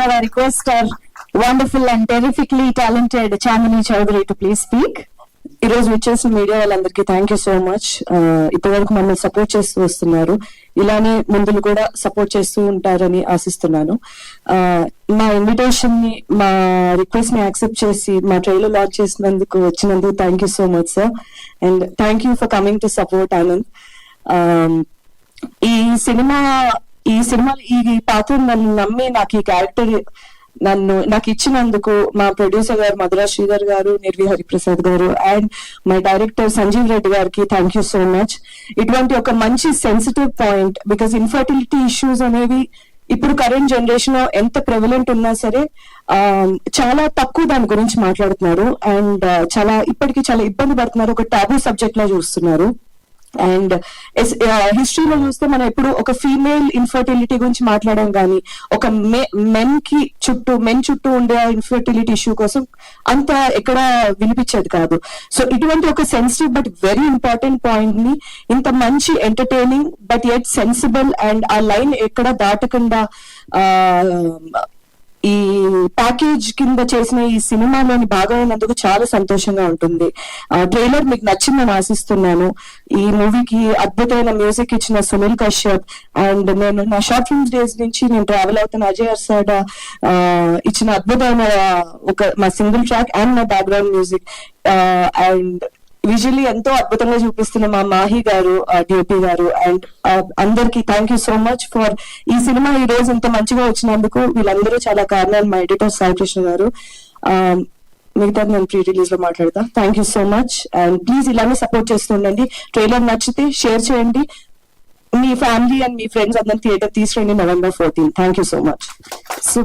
have a request our wonderful and terrifically talented Chandini Chaudhary to please speak. ఈ రోజు వచ్చేసిన media వాళ్ళందరికీ thank you so much. ఇప్పటివరకు మమ్మల్ని సపోర్ట్ చేస్తూ వస్తున్నారు, ఇలానే ముందులు కూడా సపోర్ట్ చేస్తూ ఉంటారని ఆశిస్తున్నాను. మా ఇన్విటేషన్ ని, మా రిక్వెస్ట్ ని యాక్సెప్ట్ చేసి మా ట్రైలర్ లాంచ్ వచ్చినందుకు thank you so much sir, and thank you for coming to support Anand. ఈ సినిమాలో ఈ పాత్ర నన్ను నమ్మి నాకు ఈ క్యారెక్టర్ నాకు ఇచ్చినందుకు మా ప్రొడ్యూసర్ గారు మధురా శ్రీధర్ గారు, నిర్వి హరిప్రసాద్ గారు and my director Sanjeev Reddy గారికి థ్యాంక్ యూ సో మచ్. ఇటువంటి ఒక మంచి sensitive point, because infertility issues అనేవి ఇప్పుడు కరెంట్ జనరేషన్ లో ఎంత ప్రెవలెంట్ ఉన్నా సరే చాలా తక్కువ దాని గురించి మాట్లాడుతున్నారు అండ్ ఇప్పటికీ చాలా ఇబ్బంది పడుతున్నారు, ఒక టాబూ సబ్జెక్ట్ లా చూస్తున్నారు. అండ్ హిస్టరీలో చూస్తే మనం ఎప్పుడు ఒక ఫీమేల్ ఇన్ఫర్టిలిటీ గురించి మాట్లాడడం కానీ, ఒక మెన్ చుట్టూ ఉండే ఇన్ఫర్టిలిటీ ఇష్యూ కోసం అంత ఎక్కడ వినిపించేది కాదు. సో ఇటువంటి ఒక sensitive but very important point ని ఇంత మంచి entertaining but yet sensible and ఆ లైన్ ఎక్కడ దాటకుండా ఈ ప్యాకేజ్ కింద చేసిన ఈ సినిమాలోని భాగమైనందుకు చాలా సంతోషంగా ఉంటుంది. ట్రైలర్ మీకు నచ్చిందని ఆశిస్తున్నాను. ఈ మూవీకి అద్భుతమైన మ్యూజిక్ ఇచ్చిన సునీల్ కశ్యప్ అండ్ నేను నా షార్ట్ ఫిల్మ్స్ డేస్ నుంచి నేను ట్రావెల్ అవుతున్న అజయ్ అర్సాడా ఇచ్చిన అద్భుతమైన మా సింగిల్ ట్రాక్ అండ్ నా బ్యాక్గ్రౌండ్ మ్యూజిక్ అండ్ విజువల్లీ ఎంతో అద్భుతంగా చూపిస్తున్న మా మాహి గారు, డిఓపి గారు అండ్ అందరికి thank you so much for ఈ సినిమా ఈ రోజు ఇంత మంచిగా వచ్చినందుకు. వీళ్ళందరూ చాలా కారణాలు. మా ఎడిటర్ సాయి కృష్ణ గారు, మిగతా నేను ప్రీ రిలీజ్ లో మాట్లాడతా. Thank you so much and please ఇలానే సపోర్ట్ చేస్తుండండి. ట్రైలర్ నచ్చితే షేర్ చేయండి, మీ ఫ్యామిలీ అండ్ మీ ఫ్రెండ్స్ అందరిని థియేటర్ తీసుకురండి November 14. Thank you so much.